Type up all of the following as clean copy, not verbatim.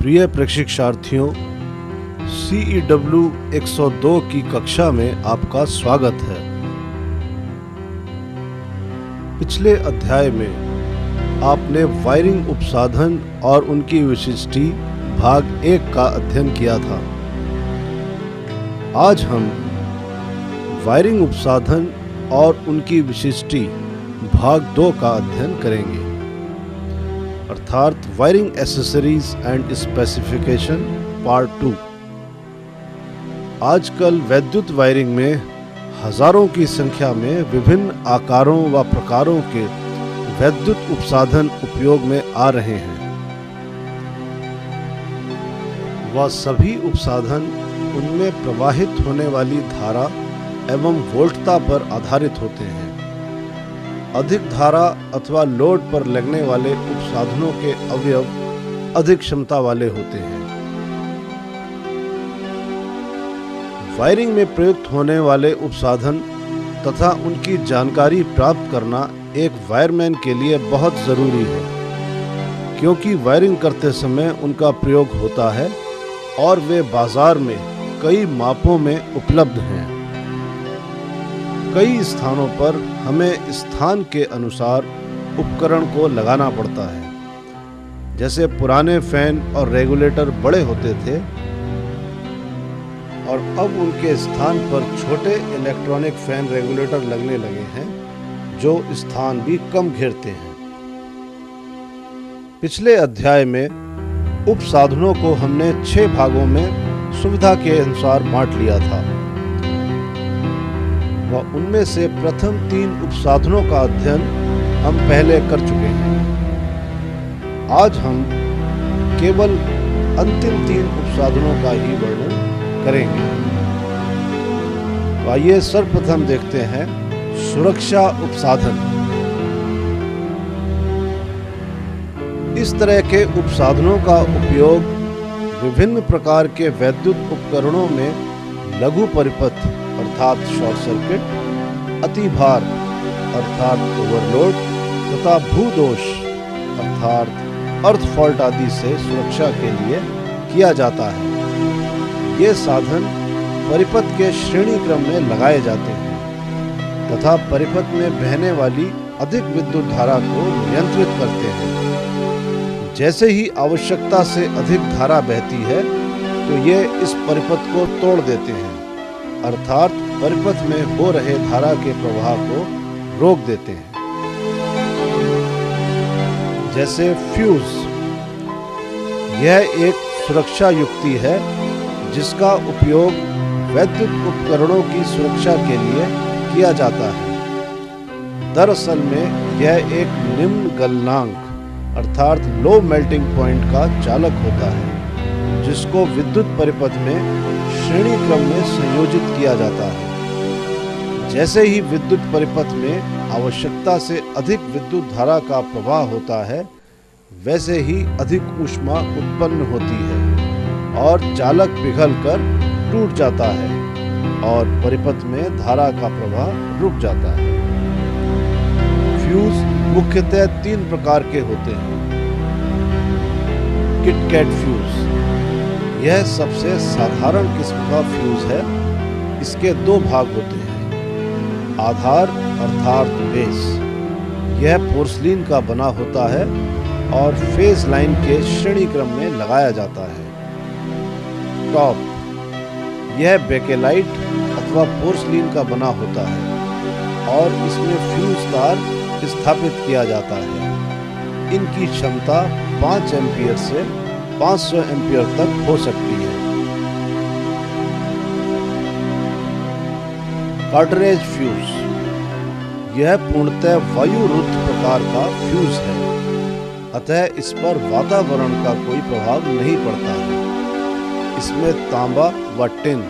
प्रिय प्रशिक्षार्थियों, CEW 102 की कक्षा में आपका स्वागत है। पिछले अध्याय में आपने वायरिंग उपसाधन और उनकी विशिष्टि भाग 1 का अध्ययन किया था। आज हम वायरिंग उपसाधन और उनकी विशिष्टि भाग 2 का अध्ययन करेंगे, अर्थात wiring accessories and specification part 2। आजकल वैद्युत वायरिंग में हजारों की संख्या में विभिन्न आकारों व प्रकारों के वैद्युत उपसाधन उपयोग में आ रहे हैं। वह सभी उपसाधन उनमें प्रवाहित होने वाली धारा एवं वोल्टता पर आधारित होते हैं। अधिक धारा अथवा लोड पर लगने वाले उपसाधनों के अवयव अधिक क्षमता वाले होते हैं। वायरिंग में प्रयुक्त होने वाले उपसाधन तथा उनकी जानकारी प्राप्त करना एक वायरमैन के लिए बहुत जरूरी है, क्योंकि वायरिंग करते समय उनका प्रयोग होता है और वे बाजार में कई मापों में उपलब्ध हैं। कई स्थानों पर हमें स्थान के अनुसार उपकरण को लगाना पड़ता है। जैसे पुराने फैन और रेगुलेटर बड़े होते थे और अब उनके स्थान पर छोटे इलेक्ट्रॉनिक फैन रेगुलेटर लगने लगे हैं, जो स्थान भी कम घेरते हैं। पिछले अध्याय में उपसाधनों को हमने 6 भागों में सुविधा के अनुसार बांट लिया था व उनमें से प्रथम 3 उपसाधनों का अध्ययन हम पहले कर चुके हैं। आज हम केवल अंतिम 3 उपसाधनों का ही वर्णन करेंगे। तो आइए सर्वप्रथम देखते हैं सुरक्षा उपसाधन। इस तरह के उपसाधनों का उपयोग विभिन्न प्रकार के वैद्युत उपकरणों में लघु परिपथ अर्थात शॉर्ट सर्किट, अतिभार अर्थात ओवरलोड तथा भूदोष अर्थात अर्थ फॉल्ट आदि से सुरक्षा के लिए किया जाता है। ये साधन परिपथ के श्रेणी क्रम में लगाए जाते हैं तथा परिपथ में बहने वाली अधिक विद्युत धारा को नियंत्रित करते हैं। जैसे ही आवश्यकता से अधिक धारा बहती है तो ये इस परिपथ को तोड़ देते हैं, अर्थात परिपथ में हो रहे धारा के प्रवाह को रोक देते हैं। जैसे फ्यूज, यह एक सुरक्षा युक्ति है जिसका उपयोग वैद्युत उपकरणों की सुरक्षा के लिए किया जाता है। दरअसल में यह एक निम्न गलनांक अर्थात लो मेल्टिंग पॉइंट का चालक होता है, जिसको विद्युत परिपथ में श्रेणी क्रम में संयोजित किया जाता है। जैसे ही विद्युत परिपथ में आवश्यकता से अधिक विद्युत धारा का प्रवाह होता है, वैसे ही अधिक ऊष्मा उत्पन्न होती है और चालक पिघलकर टूट जाता है और परिपथ में धारा का प्रवाह रुक जाता है। फ्यूज मुख्यतः 3 प्रकार के होते हैं। किट-कैट फ्यूज, यह सबसे साधारण किस्म का फ्यूज है। इसके 2 भाग होते हैं। आधार अर्थात बेस, यह पोर्सलिन का बना होता है और फेज लाइन के श्रेणी क्रम में लगाया जाता है। टॉप, यह बेकेलाइट अथवा पोर्सलिन का बना होता है और इसमें फ्यूज तार स्थापित किया जाता है। इनकी क्षमता 5 एम्पीयर से 500 एम्पीयर तक हो सकती है। कार्टरेज फ्यूज, यह पूर्णतः वायुरुद्ध प्रकार का फ्यूज है, अतः इस पर वातावरण का कोई प्रभाव नहीं पड़ता है। इसमें तांबा व टिन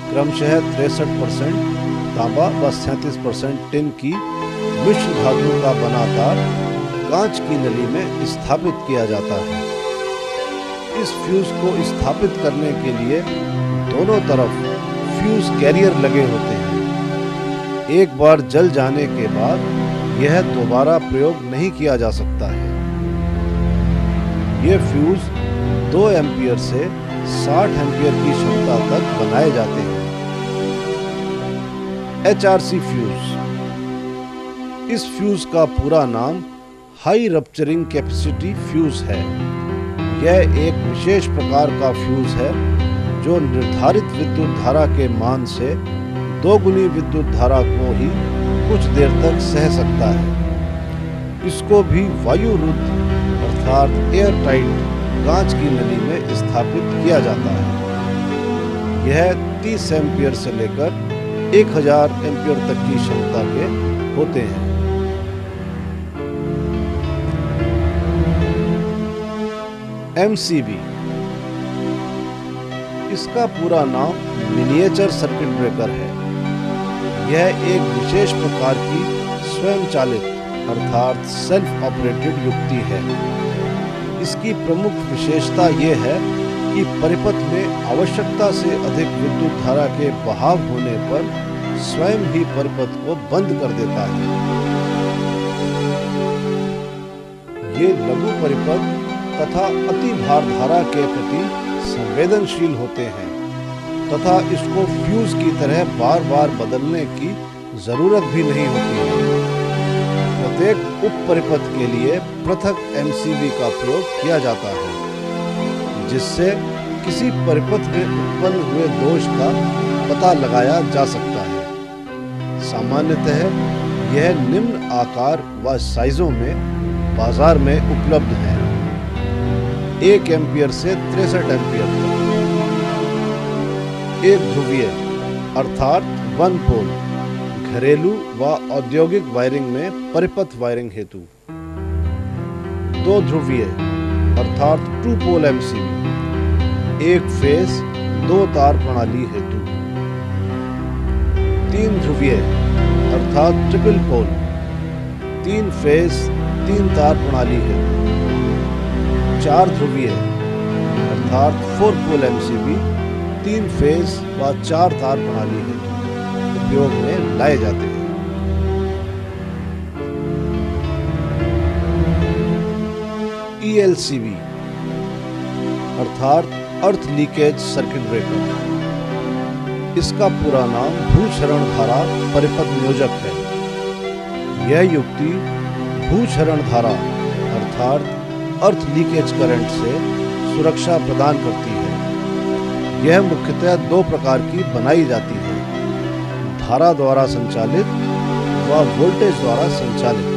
क्रमशः 63% तांबा व 37% टिन की मिश्र धातु का बना तार कांच की नली में स्थापित किया जाता है। इस फ्यूज को स्थापित करने के लिए दोनों तरफ फ्यूज कैरियर लगे होते हैं। एक बार जल जाने के बाद यह दोबारा प्रयोग नहीं किया जा सकता है। ये फ्यूज 2 एम्पियर से 60 एम्पियर की क्षमता तक बनाए जाते हैं। HRC fuse. इस फ्यूज का पूरा नाम हाई रप्चरिंग कैपेसिटी फ्यूज है। यह एक विशेष प्रकार का फ्यूज है जो निर्धारित विद्युत धारा के मान से 2 गुनी विद्युत धारा को ही कुछ देर तक सह सकता है। इसको भी वायुरुद्ध अर्थात एयर टाइट कांच की नली में स्थापित किया जाता है। यह 30 एम्पियर से लेकर 1000 एम्पियर तक की क्षमता के होते हैं। MCB। इसका पूरा नाम मिनिएचर सर्किट ब्रेकर है। यह एक विशेष प्रकार की स्वयं चालित अर्थात सेल्फ ऑपरेटेड युक्ति है। इसकी प्रमुख विशेषता यह है कि परिपथ में आवश्यकता से अधिक विद्युत धारा के बहाव होने पर स्वयं ही परिपथ को बंद कर देता है। ये लघु परिपथ तथा अति भार धारा के प्रति संवेदनशील होते हैं तथा इसको फ्यूज की तरह बार बार बदलने की जरूरत भी नहीं होती है। प्रत्येक उप परिपथ के लिए पृथक MCB का प्रयोग किया जाता है, जिससे किसी परिपथ में उत्पन्न हुए दोष का पता लगाया जा सकता है। सामान्यतः यह निम्न आकार व साइजों में बाजार में उपलब्ध है। 1 एम्पियर से 63 एम्पियर तक। एक ध्रुवीय अर्थात 1 पोल घरेलू व औद्योगिक वायरिंग में परिपथ वायरिंग हेतु। 2 ध्रुवीय अर्थात 2 पोल MCB 1 फेस 2 तार प्रणाली हेतु। 3 ध्रुवीय अर्थात ट्रिपल पोल 3 फेस 3 तार प्रणाली हेतु। 4 ध्रुवीय अर्थात 4 पोल MCB 3 फेस व 4 तार प्रणाली हेतु उपयोग में लाए जाते हैं। ELCB अर्थात अर्थ लीकेज सर्किट ब्रेकर। इसका पूरा नाम भूक्षरण धारा परिपथ नियोजक है। यह युक्ति भूक्षरण धारा अर्थात अर्थ लीकेज करंट से सुरक्षा प्रदान करती है। यह मुख्यतः 2 प्रकार की बनाई जाती है, धारा द्वारा संचालित व वोल्टेज द्वारा संचालित।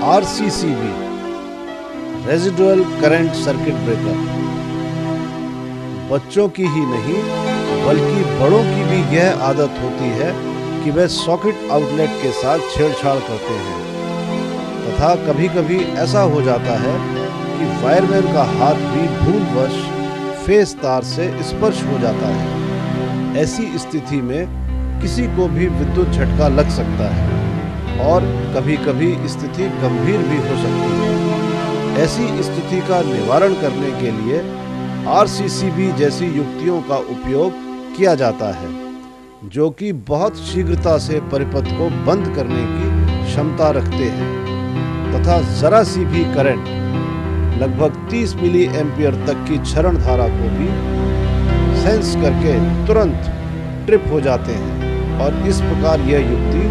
RCCB residual current circuit breaker. बच्चों की ही नहीं बल्कि बड़ों की भी यह आदत होती है कि वे सॉकेट आउटलेट के साथ छेड़छाड़ करते हैं तथा कभी कभी ऐसा हो जाता है कि वायरमैन का हाथ भी भूलवश फेस तार से स्पर्श हो जाता है। ऐसी स्थिति में किसी को भी विद्युत झटका लग सकता है और कभी कभी स्थिति गंभीर भी हो सकती है। ऐसी स्थिति का निवारण करने के लिए RCCB जैसी युक्तियों का उपयोग किया जाता है, जो कि बहुत शीघ्रता से परिपथ को बंद करने की क्षमता रखते हैं तथा जरा सी भी करंट लगभग 30 मिली एम्पियर तक की क्षरण धारा को भी सेंस करके तुरंत ट्रिप हो जाते हैं और इस प्रकार यह युक्ति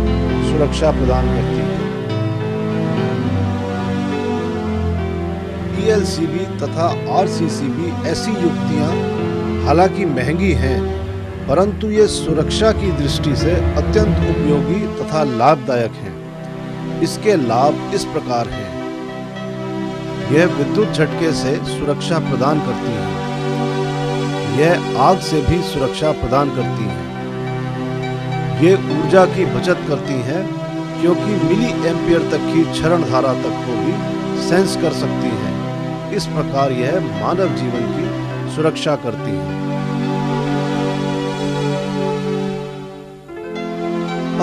सुरक्षा प्रदान करती है। ELCB तथा RCCB ऐसी युक्तियां हालांकि महंगी हैं, परंतु ये सुरक्षा की दृष्टि से अत्यंत उपयोगी तथा लाभदायक हैं। इसके लाभ इस प्रकार हैं। यह विद्युत झटके से सुरक्षा प्रदान करती है। यह आग से भी सुरक्षा प्रदान करती है। ये ऊर्जा की बचत करती हैं क्योंकि मिली एम्पियर तक की क्षरण धारा तक को भी सेंस कर सकती हैं। इस प्रकार यह मानव जीवन की सुरक्षा करती है।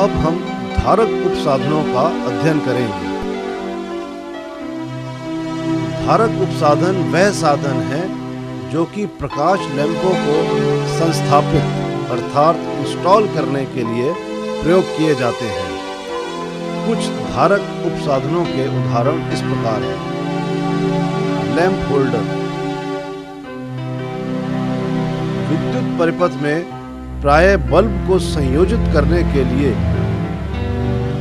अब हम धारक उपसाधनों का अध्ययन करेंगे। धारक उपसाधन वह साधन है जो कि प्रकाश लैंपों को संस्थापित अर्थात इंस्टॉल करने के लिए प्रयोग किए जाते हैं। कुछ धारक उपसाधनों के उदाहरण इस प्रकार हैं। Lamp holder. विद्युत परिपथ में प्रायः बल्ब को संयोजित करने के लिए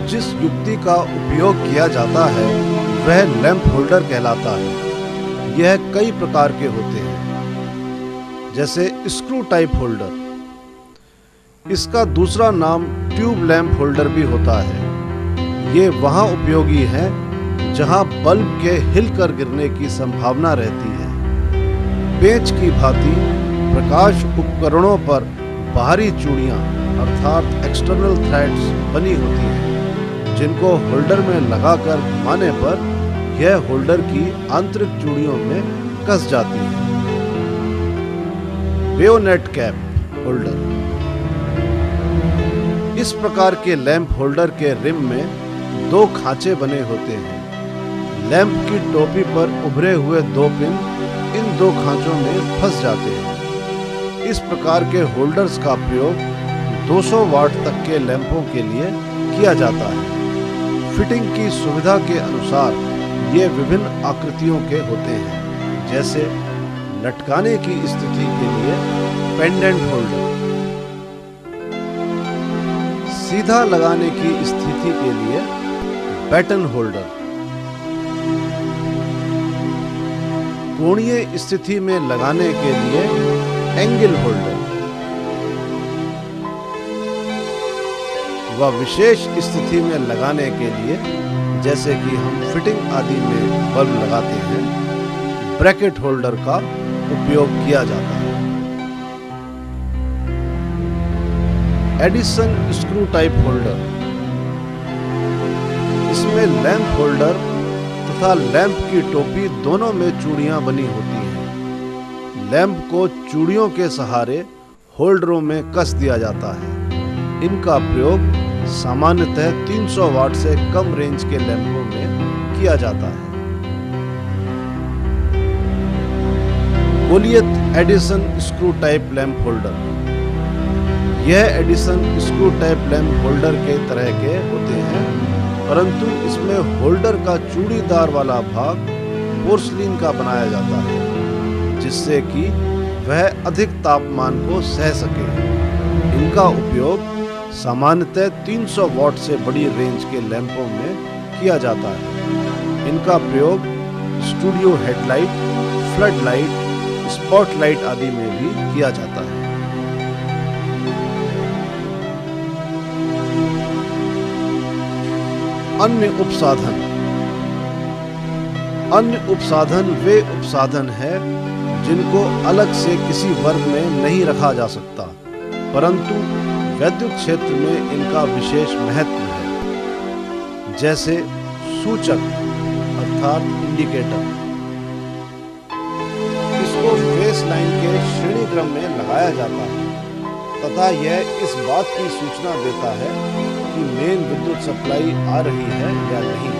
जिस युक्ति का उपयोग किया जाता है वह लैंप होल्डर कहलाता है। यह कई प्रकार के होते हैं, जैसे स्क्रू टाइप होल्डर। इसका दूसरा नाम ट्यूब लैंप होल्डर भी होता है। ये वहाँ उपयोगी है जहाँ बल्ब के हिलकर गिरने की संभावना रहती है। पेंच की भांति प्रकाश उपकरणों पर बाहरी चूड़ियाँ अर्थात एक्सटर्नल थ्रेड्स बनी होती हैं, जिनको होल्डर में लगाकर घुमाने पर यह होल्डर की आंतरिक चूड़ियों में कस जाती है। Bayonet cap holder. इस प्रकार के लैंप होल्डर के रिम में दो खांचे बने होते हैं। लैंप की टोपी पर उभरे हुए दो पिन इन दो खांचों में फंस जाते हैं। इस प्रकार के होल्डर्स का प्रयोग 200 वाट तक के लैंपों के लिए किया जाता है। फिटिंग की सुविधा के अनुसार ये विभिन्न आकृतियों के होते हैं, जैसे लटकाने की स्थिति के लिए पेंडेंट होल्डर, सीधा लगाने की स्थिति के लिए बैटन होल्डर, कोणीय स्थिति में लगाने के लिए एंगल होल्डर व विशेष स्थिति में लगाने के लिए, जैसे कि हम फिटिंग आदि में बल्ब लगाते हैं, ब्रैकेट होल्डर का उपयोग किया जाता है। Edison screw type holder. इसमें लैंप होल्डर तथा लैंप की टोपी दोनों में चूड़ियां बनी होती हैं। लैंप को चूड़ियों के सहारे होल्डरों में कस दिया जाता है। इनका प्रयोग सामान्यतः 300 वाट से कम रेंज के लैंपों में किया जाता है। Goliath Edison screw type lamp holder. यह Edison screw type lamp holder के तरह के होते हैं, परंतु इसमें होल्डर का चूड़ीदार वाला भाग पोर्सलिन का बनाया जाता है, जिससे कि वह अधिक तापमान को सह सके। इनका उपयोग सामान्यतः 300 वाट से बड़ी रेंज के लैंपों में किया जाता है। इनका प्रयोग studio headlight, flood light, spotlight आदि में भी किया जाता है। अन्य उपसाधन। अन्य उपसाधन वे उपसाधन है जिनको अलग से किसी वर्ग में नहीं रखा जा सकता, परंतु वैद्युत क्षेत्र में इनका विशेष महत्व है, जैसे सूचक अर्थात इंडिकेटर। इसको फेस लाइन के श्रेणी क्रम में लगाया जाता है तथा यह इस बात की सूचना देता है कि मेन विद्युत सप्लाई आ रही है या नहीं।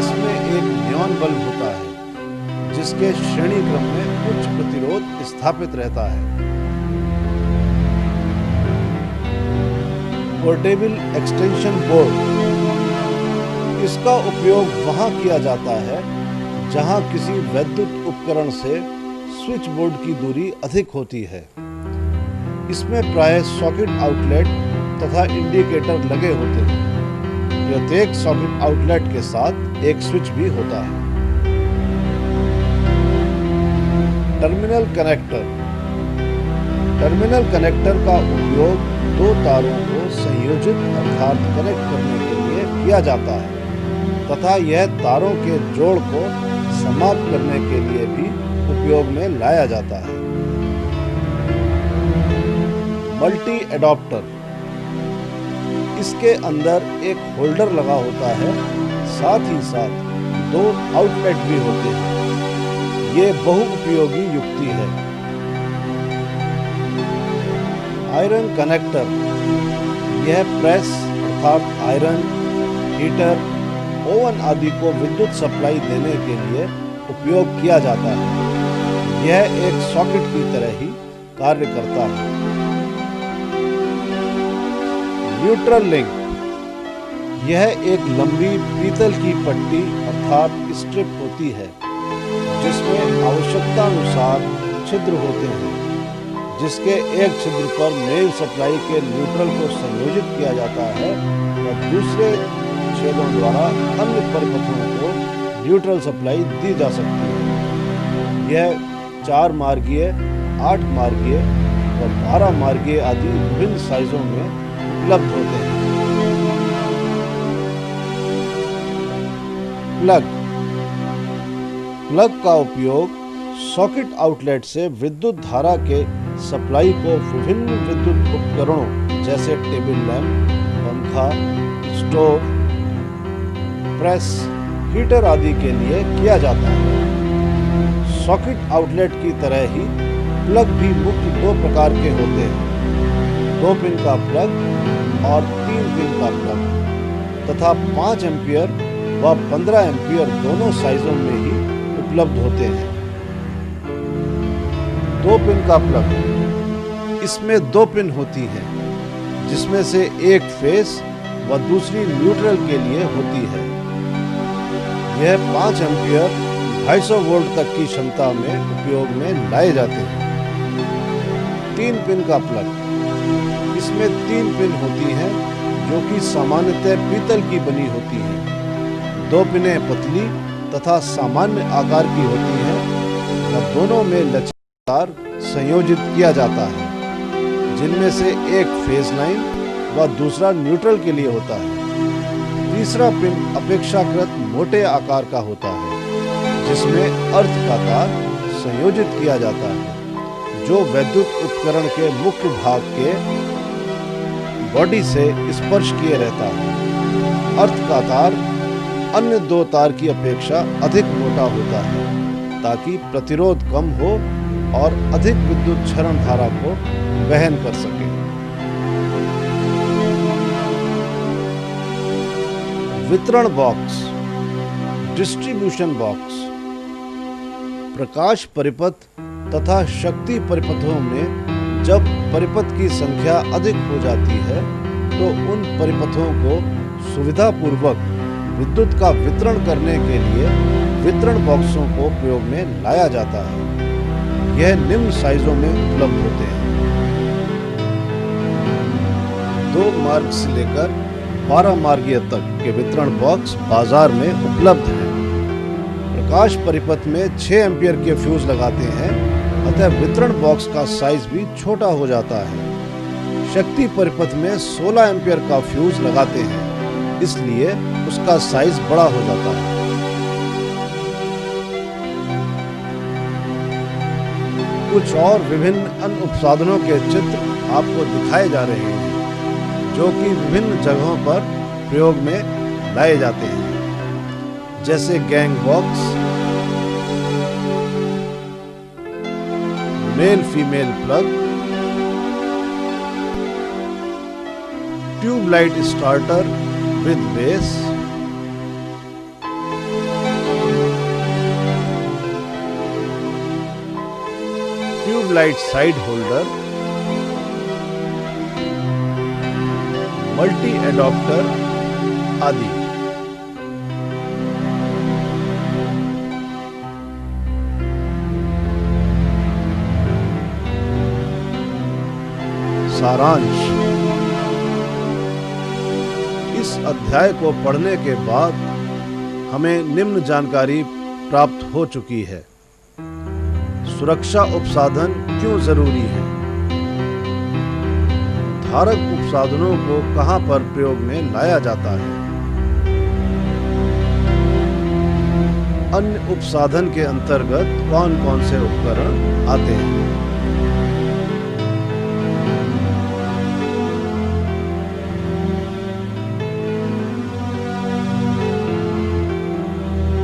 इसमें एक नियॉन बल्ब होता है जिसके श्रेणी क्रम में उच्च प्रतिरोध स्थापित रहता है। Portable extension board. इसका उपयोग वहाँ किया जाता है जहाँ किसी वैद्युत उपकरण से स्विच बोर्ड की दूरी अधिक होती है। इसमें प्रायः सॉकेट आउटलेट तथा इंडिकेटर लगे होते हैं। प्रत्येक सॉकेट आउटलेट के साथ एक स्विच भी होता है। Terminal connector. टर्मिनल कनेक्टर का उपयोग दो तारों को संयोजित अर्थात कनेक्ट करने के लिए किया जाता है तथा यह तारों के जोड़ को समाप्त करने के लिए भी उपयोग में लाया जाता है। Multi adapter. इसके अंदर एक होल्डर लगा होता है, साथ ही साथ दो आउटलेट भी होते हैं। ये बहुउपयोगी युक्ति है। Iron connector. यह प्रेस अर्थात आयरन, हीटर, ओवन आदि को विद्युत सप्लाई देने के लिए उपयोग किया जाता है। यह एक सॉकेट की तरह ही कार्य करता है। Neutral link. यह एक लंबी पीतल की पट्टी अर्थात स्ट्रिप होती है जिसमें आवश्यकता अनुसार छिद्र होते हैं, जिसके एक छिद्र पर मेन सप्लाई के न्यूट्रल को संयोजित किया जाता है और दूसरे छेदों द्वारा अन्य परिपथों को न्यूट्रल सप्लाई दी जा सकती है। यह 4 मार्गीय, 8 मार्गीय और 12 मार्गीय आदि विभिन्न साइजों में उपलब्ध होते हैं। प्लग का उपयोग सॉकेट आउटलेट से विद्युत धारा के सप्लाई को विभिन्न विद्युत उपकरणों जैसे टेबल लैंप, पंखा, स्टोव, प्रेस, हीटर आदि के लिए किया जाता है। सॉकेट आउटलेट की तरह ही प्लग भी मुख्य 2 प्रकार के होते हैं, 2 पिन का प्लग और 3 पिन का प्लग, तथा 5 एम्पियर व 15 एम्पियर दोनों साइजों में ही उपलब्ध होते हैं। 2 पिन का प्लग, इसमें 2 पिन होती हैं, जिसमें से एक फेस व दूसरी न्यूट्रल के लिए होती है। यह 5 एम्पियर 250 वोल्ट तक की क्षमता में उपयोग में लाए जाते हैं। 3 पिन का प्लग, इसमें 3 पिन होती हैं जो कि सामान्यतः पीतल की बनी होती हैं। 2 पिनें पतली तथा सामान्य आकार की होती हैं और दोनों में लचीलेदार संयोजित किया जाता है, जिनमें से एक फेज लाइन व दूसरा न्यूट्रल के लिए होता है। तीसरा पिन अपेक्षाकृत मोटे आकार का होता है, जिसमें अर्थ का तार संयोजित किया जाता है, जो वैद्युत उपकरण के मुख्य भाग के बॉडी से स्पर्श किए रहता है। अर्थ का तार अन्य 2 तार की अपेक्षा अधिक मोटा होता है ताकि प्रतिरोध कम हो और अधिक विद्युत क्षरण धारा को वहन कर सके। वितरण बॉक्स, डिस्ट्रीब्यूशन बॉक्स, प्रकाश परिपथ तथा शक्ति परिपथों में जब परिपथ की संख्या अधिक हो जाती है तो उन परिपथों को सुविधापूर्वक विद्युत का वितरण करने के लिए वितरण बॉक्सों को प्रयोग में लाया जाता है। यह निम्न साइजों में उपलब्ध होते हैं। 2 मार्ग से लेकर 12 मार्गीय तक के वितरण बॉक्स बाजार में उपलब्ध हैं। प्रकाश परिपथ में 6 एम्पियर के फ्यूज लगाते हैं, अतः वितरण बॉक्स का साइज भी छोटा हो जाता है। शक्ति परिपथ में 16 एम्पियर का फ्यूज लगाते हैं, इसलिए उसका साइज बड़ा हो जाता है। कुछ और विभिन्न अन्य उपसाधनों के चित्र आपको दिखाए जा रहे हैं, जो कि विभिन्न जगहों पर प्रयोग में लाए जाते हैं, जैसे gang box, male female plug, tubelight starter with base, tubelight side holder, multi adapter आदि। सारांश, इस अध्याय को पढ़ने के बाद हमें निम्न जानकारी प्राप्त हो चुकी है। सुरक्षा उपसाधन क्यों जरूरी है? धारक उपसाधनों को कहां पर प्रयोग में लाया जाता है? अन्य उपसाधन के अंतर्गत कौन कौन से उपकरण आते हैं?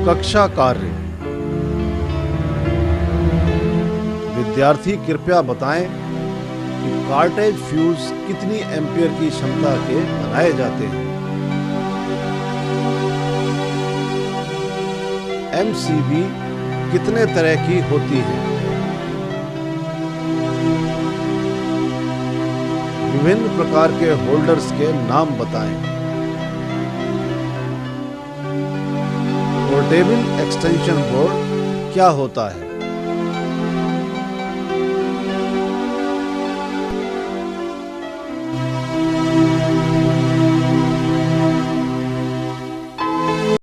कक्षा कार्य। विद्यार्थी कृपया बताएं कि कार्टेज फ्यूज कितनी एम्पियर की क्षमता के बनाए जाते हैं। एमसीबी कितने तरह की होती है? विभिन्न प्रकार के होल्डर्स के नाम बताएं। टेबल एक्सटेंशन बोर्ड क्या होता है?